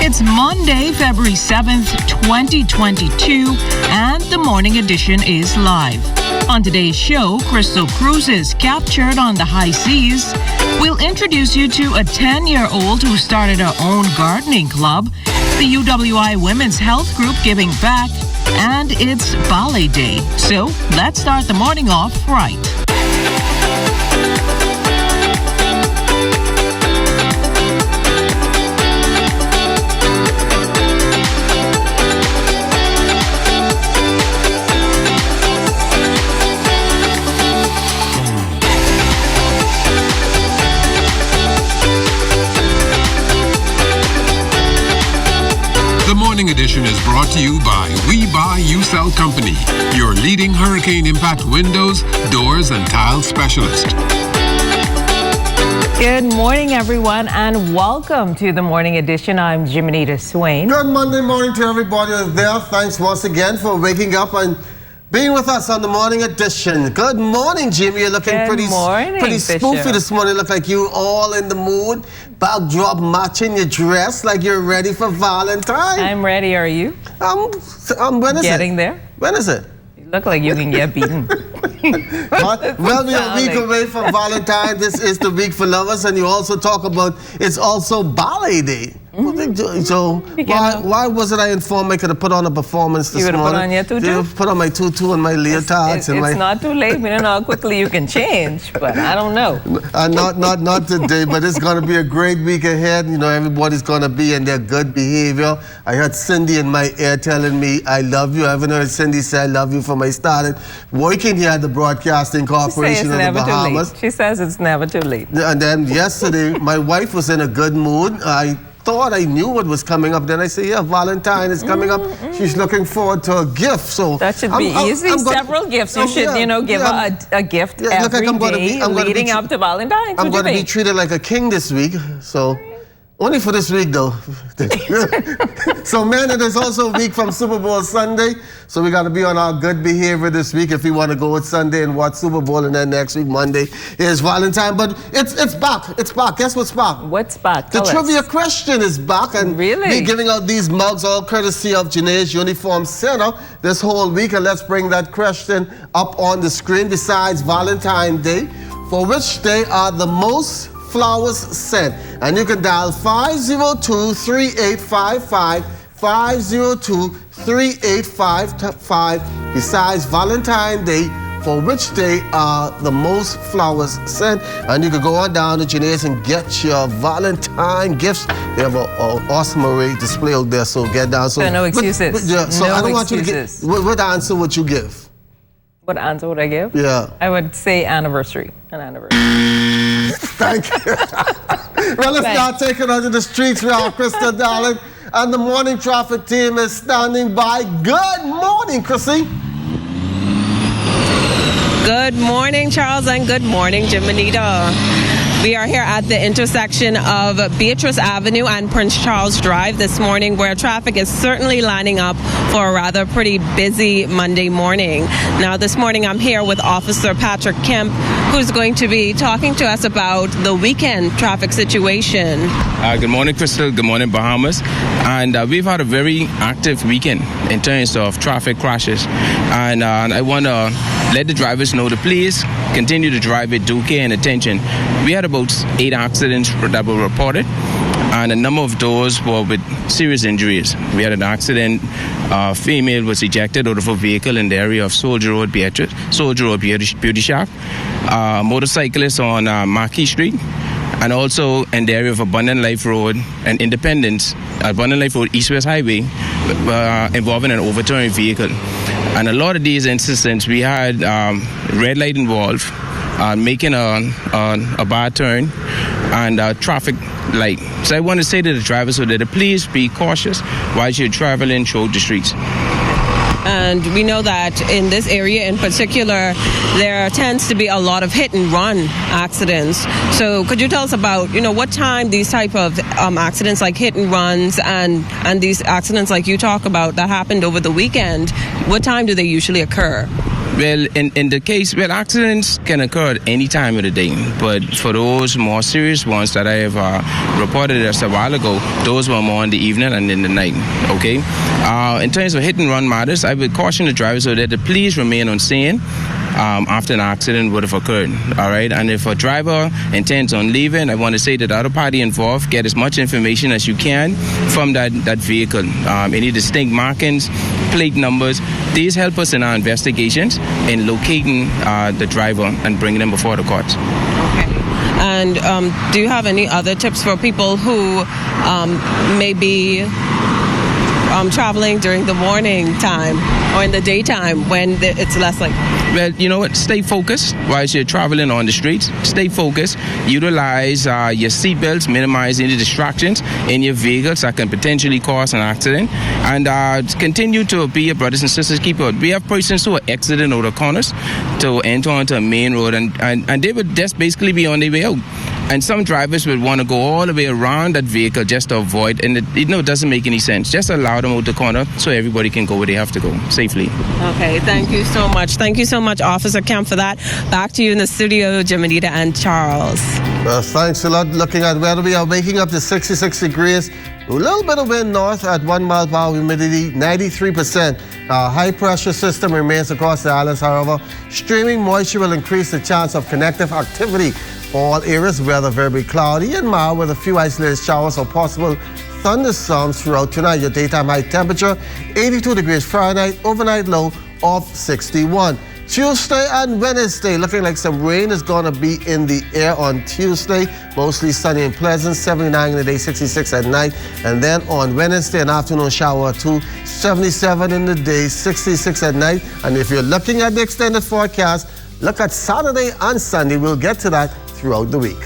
It's Monday, February 7th, 2022, and the morning edition is live. On today's show, Crystal cruises captured on the high seas. We'll introduce you to a 10-year-old who started her own gardening club, the UWI Women's Health Group giving back, and it's Ballet Day. So let's start the morning off right. The Morning Edition is brought to you by We Buy, You Sell Company, your leading hurricane impact windows, doors, and tile specialist. Good morning, everyone, and welcome to the Morning Edition. I'm Jiminita Swain. Good Monday morning to everybody there. Thanks once again for waking up and being with us on the Morning Edition. Good morning, Jimmy. You're looking pretty spoofy this morning. Look like you all in the mood. Backdrop matching your dress like you're ready for Valentine. I'm ready. Are you? When is Getting there? When is it? You look like you can get beaten. Well, we're a week away from Valentine. This is the week for lovers, and you also talk about it's also Ballet Day. So why wasn't I informed I could have put on a performance this morning? You would have put on your tutu? Put on my tutu and my leotards. It's not too late. We don't know how quickly you can change, but I don't know. Not today, but it's going to be a great week ahead. You know, everybody's going to be in their good behavior. I heard Cindy in my ear telling me, I love you. I haven't heard Cindy say I love you from I started working here at the Broadcasting Corporation of the Bahamas. She says it's never too late. And then yesterday, my wife was in a good mood. I thought I knew what was coming up. Then I said, yeah, Valentine is coming up. She's looking forward to a gift. So that should be easy. Several gifts. You should, give her a gift every day leading up to Valentine's. I'm going to be treated like a king this week. So only for this week, though. So, man, it is also a week from Super Bowl Sunday. So we got to be on our good behavior this week if we want to go with Sunday and watch Super Bowl. And then next week, Monday, is Valentine. But it's back. It's back. Guess what's back? What's back? The trivia question is back. And we're giving out these mugs, all courtesy of Janae's Uniform Center this whole week. And let's bring that question up on the screen. Besides Valentine's Day, for which day are the most flowers sent? And you can dial 502-3855, 502-3855. Besides Valentine's Day, for which day are the most flowers sent? And you can go on down to Janae's and get your Valentine gifts. They have an awesome array display out there, so get down. So no excuses. So I don't want you to get. What answer would you give? What answer would I give? Yeah. I would say anniversary. An anniversary. Thank you. Well, let's start taking onto the streets. We are Krista, darling. And the morning traffic team is standing by. Good morning, Chrissy. Good morning, Charles, and good morning, Jiminita. We are here at the intersection of Beatrice Avenue and Prince Charles Drive this morning, where traffic is certainly lining up for a rather pretty busy Monday morning. Now, this morning I'm here with Officer Patrick Kemp, who's going to be talking to us about the weekend traffic situation. Good morning, Crystal. Good morning, Bahamas. And we've had a very active weekend in terms of traffic crashes. And I want to let the drivers know to please continue to drive with due care and attention. We had about 8 accidents that were reported, and a number of those were with serious injuries. We had an accident. A female was ejected out of a vehicle in the area of Soldier Road, Beauty Shop. Motorcyclist on Marquis Street, and also in the area of Abundant Life Road and Independence, Abundant Life Road, East-West Highway, involving an overturned vehicle. And a lot of these incidents, we had red light involved, making a bad turn, and traffic light. So I want to say to the drivers so that please be cautious while you're traveling through the streets. And we know that in this area in particular, there tends to be a lot of hit and run accidents. So could you tell us about, what time these type of accidents like hit and runs and these accidents like you talk about that happened over the weekend, what time do they usually occur? Well, in the case, accidents can occur at any time of the day, but for those more serious ones that I have reported just a while ago, those were more in the evening and in the night, okay? In terms of hit and run matters, I would caution the drivers so that to please remain on scene after an accident would have occurred, all right? And if a driver intends on leaving, I want to say that the other party involved get as much information as you can from that vehicle. Any distinct markings, plate numbers, these help us in our investigations in locating the driver and bringing them before the courts. Okay. And do you have any other tips for people who may be traveling during the morning time or in the daytime when it's less likely? Well, you know what? Stay focused while you're traveling on the streets. Stay focused. Utilize your seatbelts. Minimize any distractions in your vehicles that can potentially cause an accident. And continue to be your brothers and sisters keeper. We have persons who are exiting over the corners to enter onto a main road, and they would just basically be on their way out. And some drivers would want to go all the way around that vehicle just to avoid, and it doesn't make any sense. Just allow them out the corner so everybody can go where they have to go safely. Okay, thank you so much. Thank you so much, Officer Kemp, for that. Back to you in the studio, Jimenita and Charles. Well, thanks a lot. Looking at weather, we are waking up to 66 degrees. A little bit of wind north at 1 mile per hour, humidity 93%. High pressure system remains across the islands, however. Streaming moisture will increase the chance of convective activity. All areas, weather very cloudy and mild with a few isolated showers or possible thunderstorms throughout tonight. Your daytime high temperature 82 degrees Fahrenheit, overnight low of 61. Tuesday and Wednesday, looking like some rain is going to be in the air on Tuesday. Mostly sunny and pleasant, 79 in the day, 66 at night. And then on Wednesday, an afternoon shower or two, 77 in the day, 66 at night. And if you're looking at the extended forecast, look at Saturday and Sunday. We'll get to that throughout the week.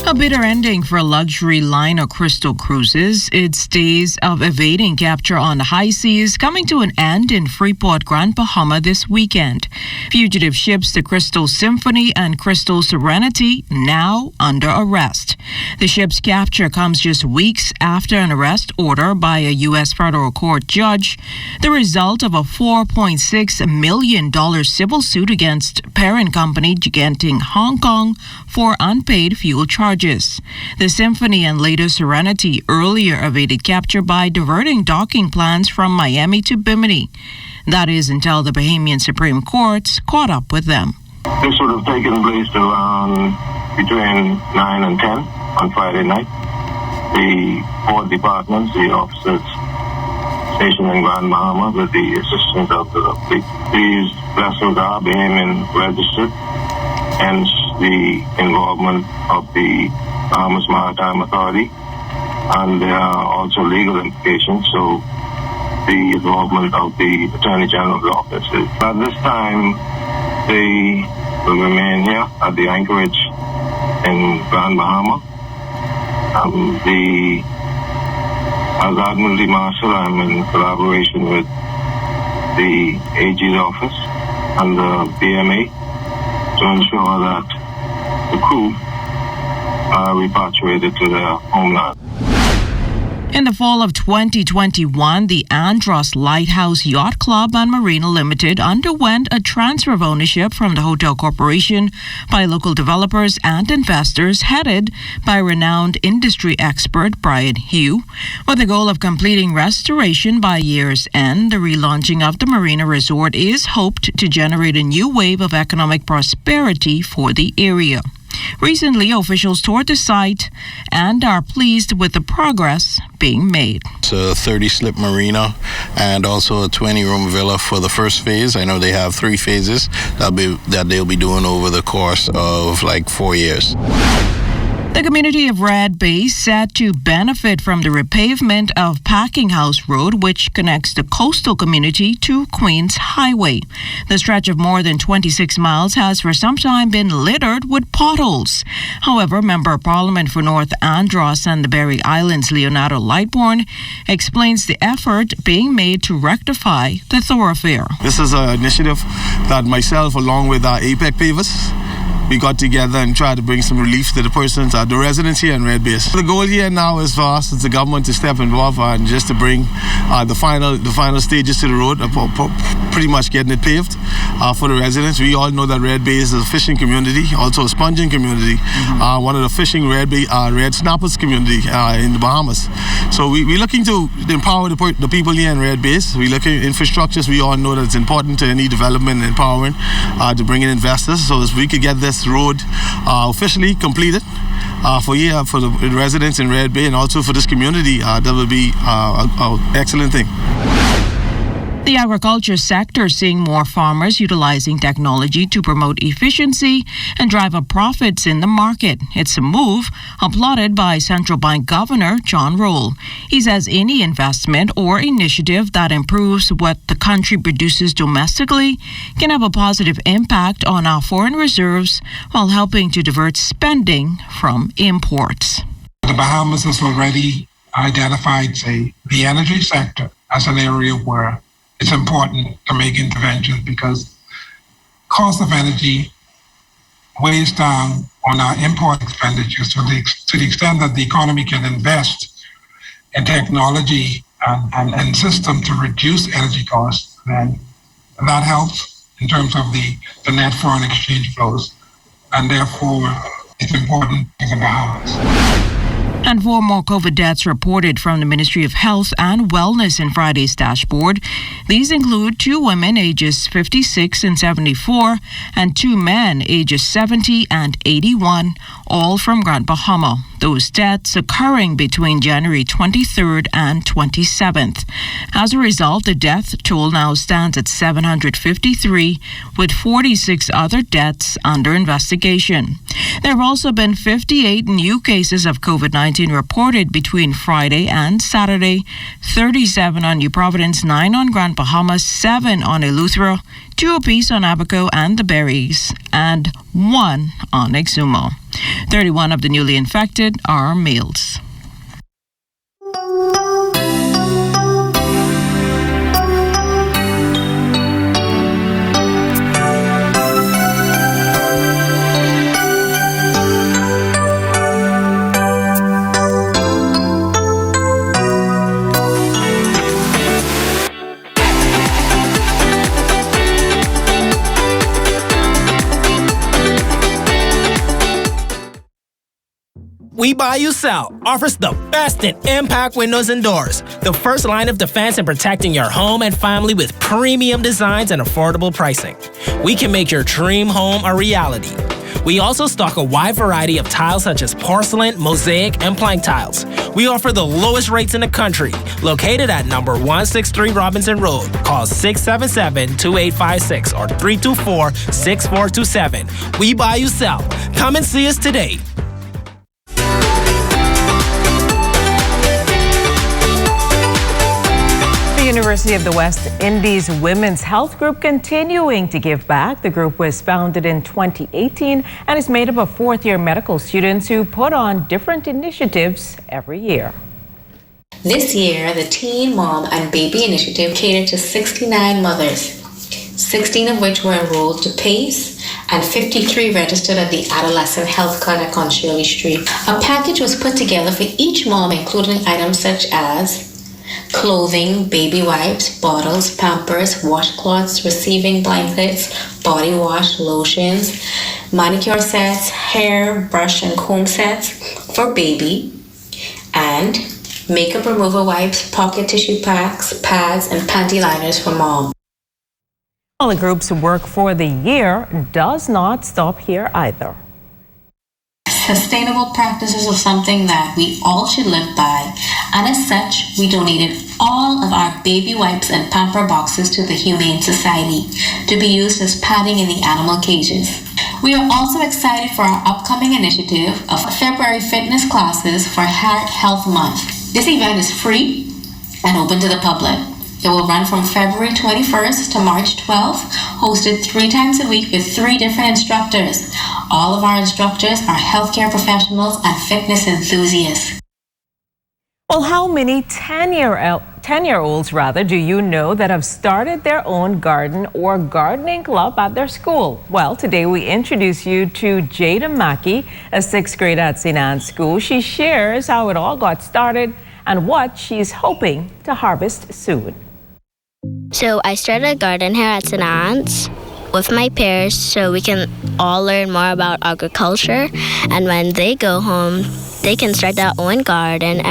A bitter ending for luxury liner Crystal Cruises. Its days of evading capture on the high seas coming to an end in Freeport, Grand Bahama this weekend. Fugitive ships the Crystal Symphony and Crystal Serenity now under arrest. The ship's capture comes just weeks after an arrest order by a U.S. federal court judge, the result of a $4.6 million civil suit against parent company Giganting Hong Kong for unpaid fuel charges. The Symphony and later Serenity earlier evaded capture by diverting docking plans from Miami to Bimini. That is until the Bahamian Supreme Court caught up with them. This would have taken place around between 9 and 10 on Friday night. The port departments, the officers stationed in Grand Bahama with the assistance of the fleet. These vessels are Bahamian registered, hence the involvement of the Bahamas Maritime Authority, and there are also legal implications, so the involvement of the Attorney General's office. At this time, they will remain here at the anchorage in Grand Bahama. As Admiralty Marshal, I'm in collaboration with the AG's office and the BMA to ensure that the crew are repatriated to their homeland. In the fall of 2021, the Andros Lighthouse Yacht Club and Marina Limited underwent a transfer of ownership from the Hotel Corporation by local developers and investors headed by renowned industry expert Brian Hugh. With the goal of completing restoration by year's end, the relaunching of the Marina Resort is hoped to generate a new wave of economic prosperity for the area. Recently, officials toured the site and are pleased with the progress being made. It's a 30-slip marina and also a 20-room villa for the first phase. I know they have 3 phases that they'll be doing over the course of like 4 years. The community of Red Bay set to benefit from the repavement of Packing House Road, which connects the coastal community to Queens Highway. The stretch of more than 26 miles has for some time been littered with potholes. However, Member of Parliament for North Andros and the Berry Islands, Leonardo Lightbourne, explains the effort being made to rectify the thoroughfare. This is an initiative that myself, along with APEC Pavers, we got together and tried to bring some relief to the persons, the residents here in Red Base. The goal here now is for us, as the government, to step involved and just to bring the final stages to the road, pretty much getting it paved for the residents. We all know that Red Base is a fishing community, also a sponging community, one of the fishing red snappers community in the Bahamas. So we're looking to empower the people here in Red Base. We're looking at infrastructures. We all know that it's important to any development and empowering to bring in investors. So as we could get this road officially completed for the residents in Red Bay and also for this community, that would be an excellent thing. The agriculture sector seeing more farmers utilizing technology to promote efficiency and drive up profits in the market. It's a move applauded by Central Bank Governor John Roll. He says any investment or initiative that improves what the country produces domestically can have a positive impact on our foreign reserves while helping to divert spending from imports. The Bahamas has already identified, the energy sector as an area where it's important to make interventions because cost of energy weighs down on our import expenditures to the extent that the economy can invest in technology and system to reduce energy costs, then that helps in terms of the net foreign exchange flows, and therefore it's important in the Bahamas. And 4 more COVID deaths reported from the Ministry of Health and Wellness in Friday's dashboard. These include 2 women ages 56 and 74 and 2 men ages 70 and 81, all from Grand Bahama. Those deaths occurring between January 23rd and 27th. As a result, the death toll now stands at 753, with 46 other deaths under investigation. There have also been 58 new cases of COVID-19 reported between Friday and Saturday, 37 on New Providence, 9 on Grand Bahama, 7 on Eleuthera, 2 apiece on Abaco and the Berries, and 1 on Exumo. 31 of the newly infected are males. We Buy You Sell offers the best in impact windows and doors. The first line of defense in protecting your home and family with premium designs and affordable pricing. We can make your dream home a reality. We also stock a wide variety of tiles such as porcelain, mosaic, and plank tiles. We offer the lowest rates in the country. Located at number 163 Robinson Road. Call 677-2856 or 324-6427. We Buy You Sell. Come and see us today. University of the West Indies Women's Health Group continuing to give back. The group was founded in 2018 and is made up of fourth-year medical students who put on different initiatives every year. This year, the Teen Mom and Baby Initiative catered to 69 mothers, 16 of which were enrolled to PACE and 53 registered at the Adolescent Health Clinic on Shirley Street. A package was put together for each mom, including items such as clothing, baby wipes, bottles, Pampers, washcloths, receiving blankets, body wash, lotions, manicure sets, hair, brush, and comb sets for baby, and makeup remover wipes, pocket tissue packs, pads, and panty liners for mom. Well, the group's work for the year does not stop here either. Sustainable practices are something that we all should live by, and as such, we donated all of our baby wipes and pamper boxes to the Humane Society to be used as padding in the animal cages. We are also excited for our upcoming initiative of February fitness classes for Heart Health Month. This event is free and open to the public. It will run from February 21st to March 12th, hosted 3 times a week with 3 different instructors. All of our instructors are healthcare professionals and fitness enthusiasts. Well, how many 10-year-old 10-year-olds do you know that have started their own garden or gardening club at their school? Well, today we introduce you to Jada Mackey, a 6th grader at St. Anne's School. She shares how it all got started and what she's hoping to harvest soon. So I started a garden here at St. Anne's with my peers so we can all learn more about agriculture, and when they go home they can start their own garden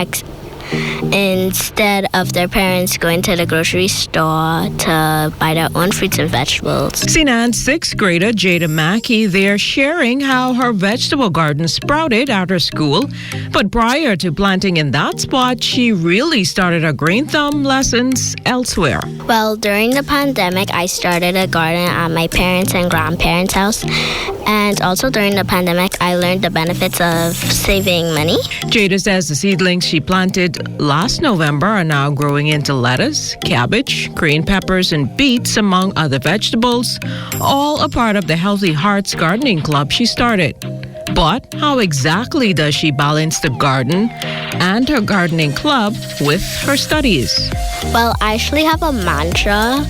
instead of their parents going to the grocery store to buy their own fruits and vegetables. St. Anne's 6th grader Jada Mackey there sharing how her vegetable garden sprouted at her school. But prior to planting in that spot, she really started her green thumb lessons elsewhere. Well, during the pandemic, I started a garden at my parents' and grandparents' house. And also during the pandemic, I learned the benefits of saving money. Jada says the seedlings she planted last November are now growing into lettuce, cabbage, green peppers, and beets, among other vegetables, all a part of the Healthy Hearts Gardening Club she started. But how exactly does she balance the garden and her gardening club with her studies? Well, I actually have a mantra.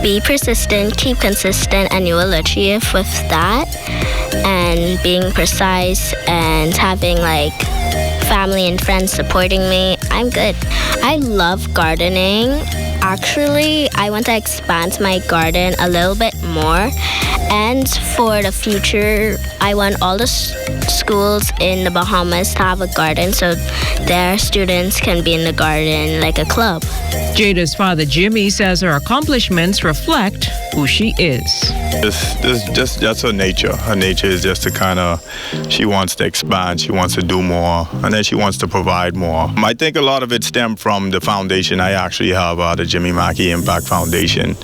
Be persistent, keep consistent, and you will achieve with that. And being precise and having family and friends supporting me, I'm good. I love gardening. Actually, I want to expand my garden a little bit more. And for the future, I want all the schools in the Bahamas to have a garden so their students can be in the garden like a club. Jada's father, Jimmy, says her accomplishments reflect who she is. That's her nature. Her nature is just to she wants to expand, she wants to do more, and then she wants to provide more. I think a lot of it stemmed from the foundation I actually have, the Jimmy Mackey Impact Foundation.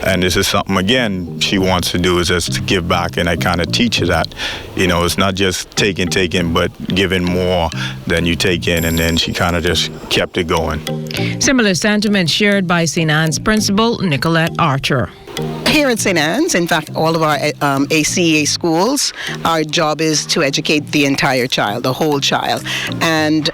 And this is something, again, she wants to do, is just to give back, and I kind of teach her that. It's not just taking, but giving more than you take in, and then she kind of just kept it going. Similar sentiments shared by St. Anne's principal, Nicolette Archer. Here at St. Anne's, in fact, all of our ACA schools, our job is to educate the entire child, the whole child. And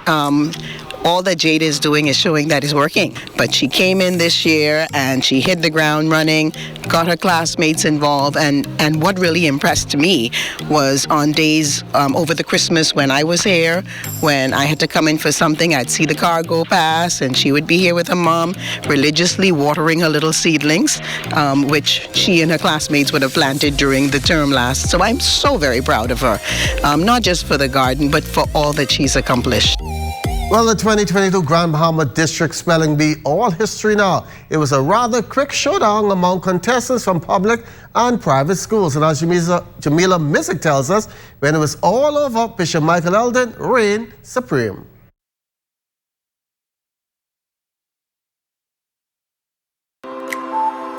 all that Jada is doing is showing that it's working. But she came in this year and she hit the ground running, got her classmates involved, and what really impressed me was on days over the Christmas when I was here, when I had to come in for something, I'd see the car go past and she would be here with her mom, religiously watering her little seedlings, which she and her classmates would have planted during the term last. So I'm so very proud of her, not just for the garden, but for all that she's accomplished. Well, the 2022 Grand Bahama District Spelling Bee, all history now. It was a rather quick showdown among contestants from public and private schools. And as Jamila Mizik tells us, when it was all over, Bishop Michael Eldon reigned supreme.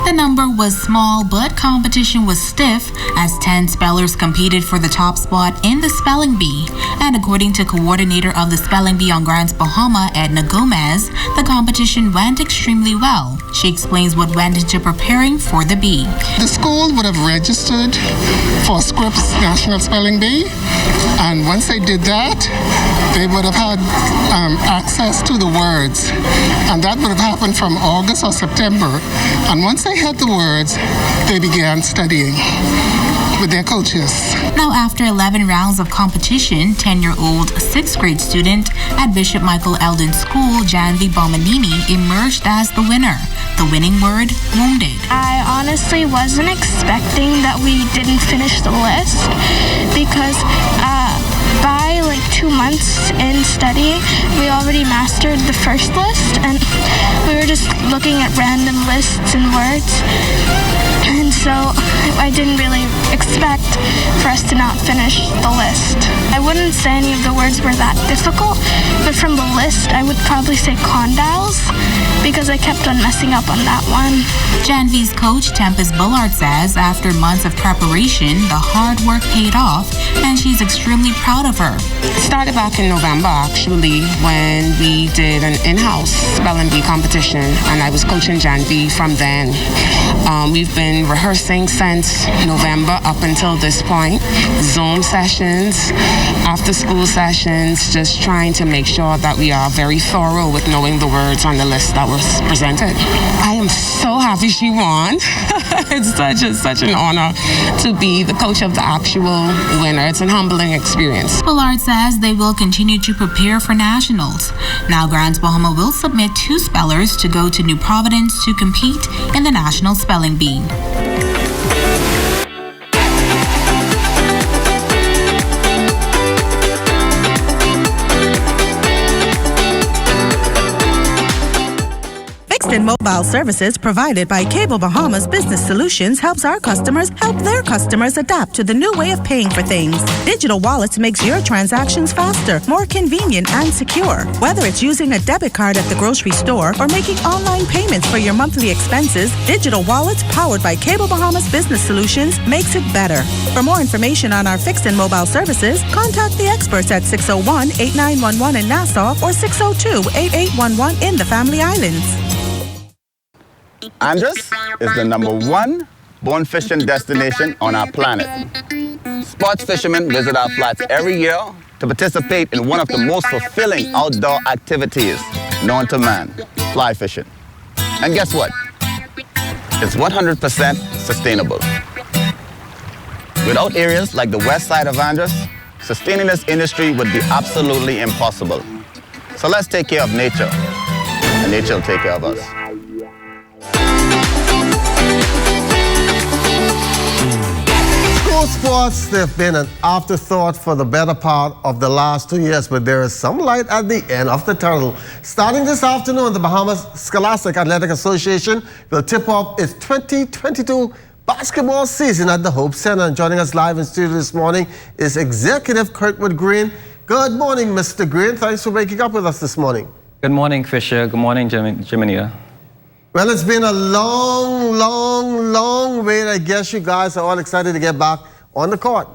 The number was small, but competition was stiff as 10 spellers competed for the top spot in the spelling bee. And according to coordinator of the spelling bee on Grants Bahama, Edna Gomez, the competition went extremely well. She explains what went into preparing for the bee. The school would have registered for Scripps National Spelling Bee, and once they did that, they would have had access to the words, and that would have happened from August or September. And once they had the words, they began studying with their coaches. Now, after 11 rounds of competition, 10-year-old 6th grade student at Bishop Michael Eldon School, Janvi Bomanini, emerged as the winner. The winning word, wounded. I honestly wasn't expecting that we didn't finish the list because by 2 months in studying, we already mastered the first list, and we were just looking at random lists and words. And so I didn't really expect for us to not finish the list. I wouldn't say any of the words were that difficult, but from the list, I would probably say condyles because I kept on messing up on that one. Janvi's coach, Tempest Bullard, says after months of preparation, the hard work paid off, and she's extremely proud of her. It started back in November, actually, when we did an in-house spelling bee competition, and I was coaching Janvi from then. We've been rehearsing since November up until this point. Zoom sessions, after-school sessions, just trying to make sure that we are very thorough with knowing the words on the list that was presented. I am so happy she won. It's such an honor to be the coach of the actual winner. It's an humbling experience. Ballard says they will continue to prepare for nationals. Now Grants Bahama will submit 2 spellers to go to New Providence to compete in the National Spelling Bee. Fixed and mobile services provided by Cable Bahamas Business Solutions helps our customers help their customers adapt to the new way of paying for things. Digital Wallets makes your transactions faster, more convenient, and secure. Whether it's using a debit card at the grocery store or making online payments for your monthly expenses, Digital Wallets powered by Cable Bahamas Business Solutions makes it better. For more information on our fixed and mobile services, contact the experts at 601-8911 in Nassau or 602-8811 in the Family Islands. Andros is the #1 bone fishing destination on our planet. Sports fishermen visit our flats every year to participate in one of the most fulfilling outdoor activities known to man, fly fishing. And guess what? It's 100% sustainable. Without areas like the west side of Andros, sustaining this industry would be absolutely impossible. So let's take care of nature, and nature will take care of us. School sports, they've been an afterthought for the better part of the last 2 years, but there is some light at the end of the tunnel. Starting this afternoon, the Bahamas Scholastic Athletic Association will tip off its 2022 basketball season at the Hope Center. And joining us live in studio this morning is Executive Kirkwood Green. Good morning, Mr. Green. Thanks for waking up with us this morning. Good morning, Fisher. Good morning, Jiminita. Well, it's been a long wait. I guess you guys are all excited to get back on the court.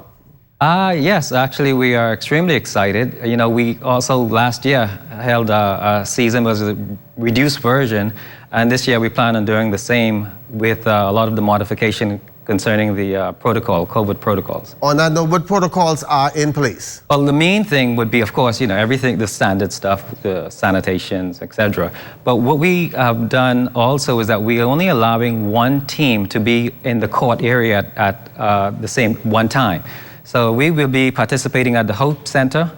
Yes, actually, we are extremely excited. You know, we also last year held a season was a reduced version, and this year we plan on doing the same with a lot of the modification concerning the COVID protocols. On that note, what protocols are in place? Well, the main thing would be, of course, you know, everything, the standard stuff, the sanitations, etc. But what we have done also is that we are only allowing one team to be in the court area at the same one time. So we will be participating at the Hope Center,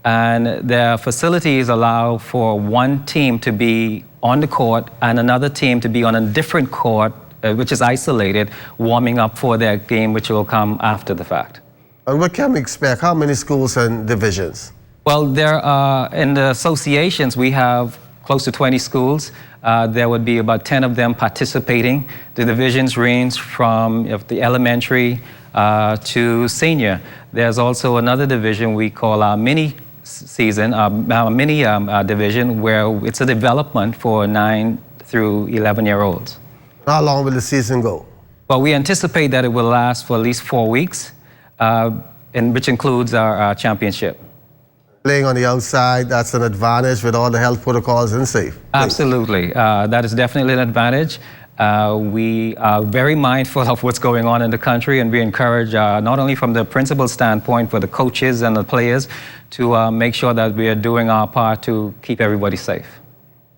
and their facilities allow for one team to be on the court and another team to be on a different court, which is isolated, warming up for their game, which will come after the fact. And what can we expect? How many schools and divisions? Well, there are, in the associations, we have close to 20 schools. There would be about 10 of them participating. The divisions range from the elementary to senior. There's also another division we call our mini season, mini division, where it's a development for 9 through 11-year-olds. How long will the season go? Well, we anticipate that it will last for at least 4 weeks, which includes our championship. Playing on the outside, that's an advantage with all the health protocols and safe. Absolutely. That is definitely an advantage. We are very mindful of what's going on in the country, and we encourage, not only from the principal standpoint for the coaches and the players, to make sure that we are doing our part to keep everybody safe.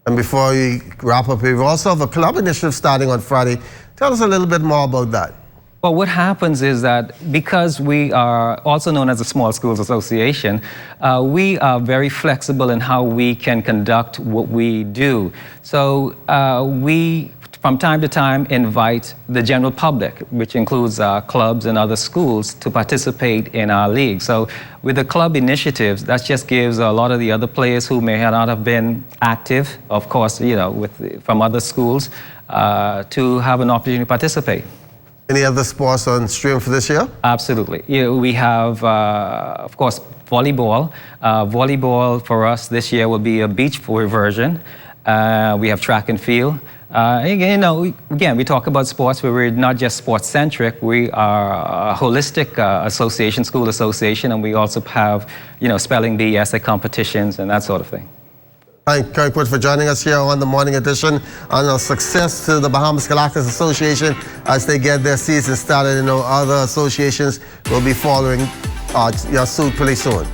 And before we wrap up here, we also have a club initiative starting on Friday. Tell us a little bit more about that. Well, what happens is that because we are also known as a Small Schools Association, we are very flexible in how we can conduct what we do. So we, from time to time, invite the general public, which includes clubs and other schools, to participate in our league. So with the club initiatives, that just gives a lot of the other players who may not have been active, of course, you know, from other schools, to have an opportunity to participate. Any other sports on stream for this year? Absolutely. You know, we have, of course, volleyball. Volleyball for us this year will be a beach version. We have track and field. You know, again, we talk about sports, but we're not just sports-centric. We are a holistic association, school association, and we also have, you know, spelling bee, essay competitions, and that sort of thing. Thank Kirkwood for joining us here on the Morning Edition on a success to the Bahamas Scholastic Association as they get their season started. You know, other associations will be following your suit pretty soon.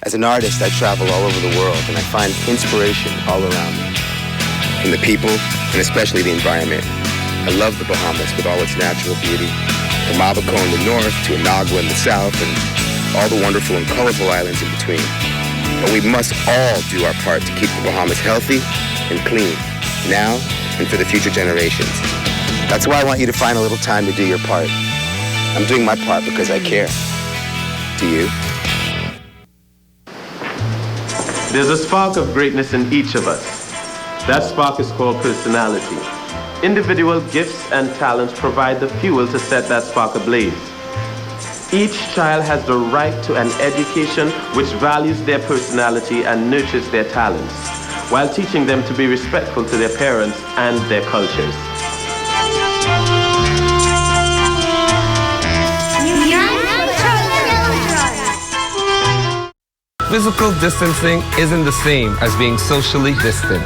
As an artist, I travel all over the world and I find inspiration all around me. In the people, and especially the environment. I love the Bahamas with all its natural beauty. From Abaco in the north to Inagua in the south and all the wonderful and colorful islands in between. But we must all do our part to keep the Bahamas healthy and clean, now and for the future generations. That's why I want you to find a little time to do your part. I'm doing my part because I care. Do you? There's a spark of greatness in each of us. That spark is called personality. Individual gifts and talents provide the fuel to set that spark ablaze. Each child has the right to an education which values their personality and nurtures their talents, while teaching them to be respectful to their parents and their cultures. Physical distancing isn't the same as being socially distant.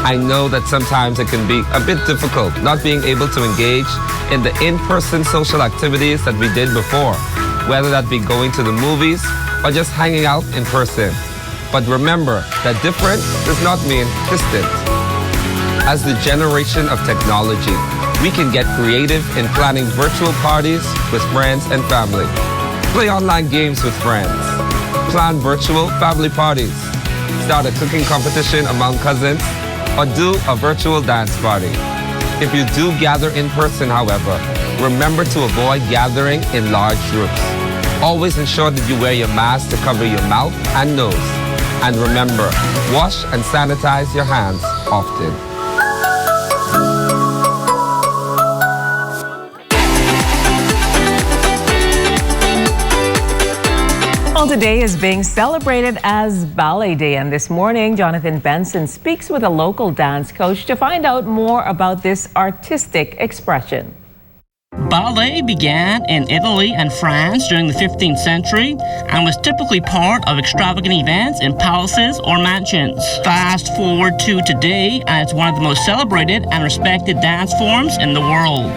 I know that sometimes it can be a bit difficult not being able to engage in the in-person social activities that we did before, whether that be going to the movies or just hanging out in person. But remember that different does not mean distant. As the generation of technology, we can get creative in planning virtual parties with friends and family, play online games with friends, plan virtual family parties, start a cooking competition among cousins, or do a virtual dance party. If you do gather in person, however, remember to avoid gathering in large groups. Always ensure that you wear your mask to cover your mouth and nose. And remember, wash and sanitize your hands often. Well, today is being celebrated as Ballet Day, and this morning, Jonathan Benson speaks with a local dance coach to find out more about this artistic expression. Ballet began in Italy and France during the 15th century and was typically part of extravagant events in palaces or mansions. Fast forward to today, and it's one of the most celebrated and respected dance forms in the world.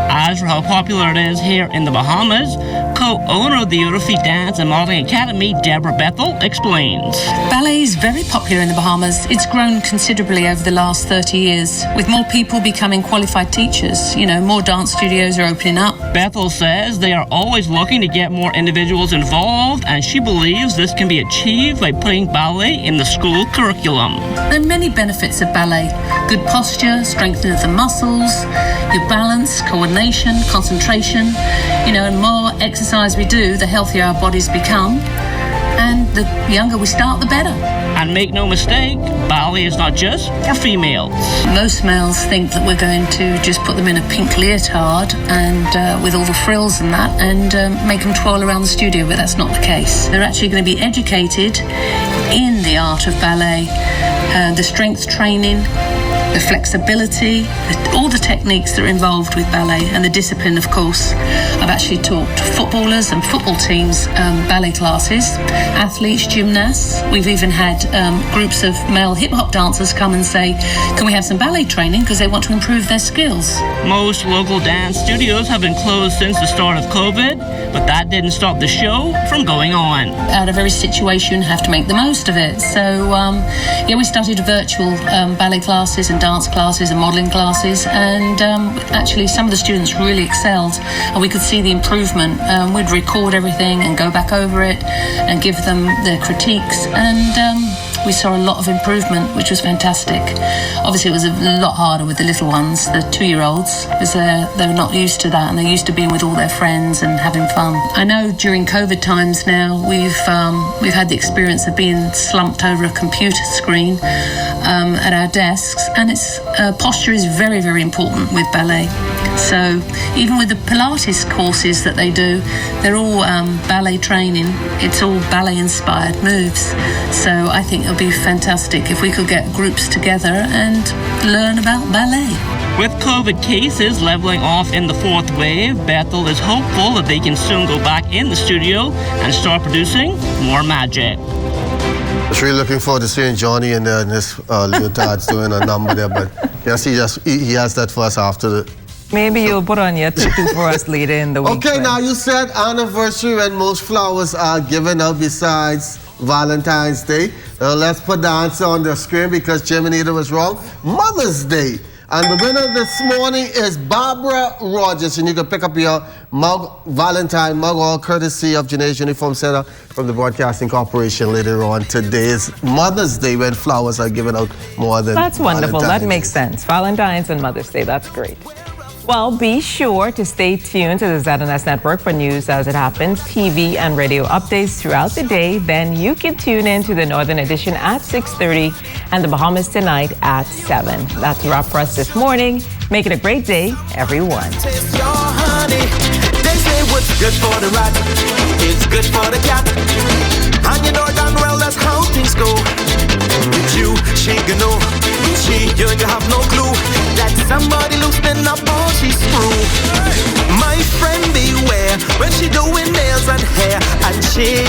As for how popular it is here in the Bahamas, co-owner of the Urfi Dance and Modeling Academy, Deborah Bethel, explains. Ballet is very popular in the Bahamas. It's grown considerably over the last 30 years, with more people becoming qualified teachers. More dance studios are opening up. Bethel says they are always looking to get more individuals involved, and she believes this can be achieved by putting ballet in the school curriculum. There are many benefits of ballet. Good posture, strengthening of the muscles, your balance, coordination, concentration. And more exercise we do, the healthier our bodies become. And the younger we start, the better. And make no mistake, ballet is not just for females. Most males think that we're going to just put them in a pink leotard and with all the frills and that and make them twirl around the studio, but that's not the case. They're actually going to be educated in the art of ballet, the strength training, the flexibility, all the techniques that are involved with ballet, and the discipline, of course. I've actually taught footballers and football teams ballet classes, athletes, gymnasts. We've even had groups of male hip-hop dancers come and say, can we have some ballet training, because they want to improve their skills. Most local dance studios have been closed since the start of COVID, but that didn't stop the show from going on. Out of every situation, have to make the most of it. So, we started virtual ballet classes and dance classes and modeling classes, and actually some of the students really excelled, and we could see the improvement. We'd record everything and go back over it and give them their critiques, and we saw a lot of improvement, which was fantastic. Obviously, it was a lot harder with the little ones, the 2-year-olds, because they were not used to that, and they're used to being with all their friends and having fun. I know during COVID times now, we've had the experience of being slumped over a computer screen at our desks, and posture is very, very important with ballet. So even with the Pilates courses that they do, they're all ballet training. It's all ballet-inspired moves. So I think it would be fantastic if we could get groups together and learn about ballet. With COVID cases leveling off in the 4th wave, Bethel is hopeful that they can soon go back in the studio and start producing more magic. I was really looking forward to seeing Johnny in there in his leotards doing a number there, but yes, he has that for us after the... Maybe you'll put on your tutu for us later in the week. Okay, now you said anniversary when most flowers are given out besides Valentine's Day. Let's put the answer on the screen because Jiminita was wrong. Mother's Day. And the winner this morning is Barbara Rogers. And you can pick up your mug, Valentine mug, all courtesy of Janae's Uniform Center from the Broadcasting Corporation later on. Today is Mother's Day when flowers are given out more than That's wonderful. Valentine's That makes sense. Valentine's and Mother's Day. That's great. Well, be sure to stay tuned to the ZNS Network for news as it happens, TV and radio updates throughout the day. Then you can tune in to the Northern Edition at 6:30 and the Bahamas Tonight at 7. That's a wrap for us this morning. Make it a great day, everyone. They say what's good for the rat, it's good for the cat. And you know damn well that's how things go. With you, she can know. You have no clue that somebody loosening up all she screw. My friend beware when she doing nails and hair and she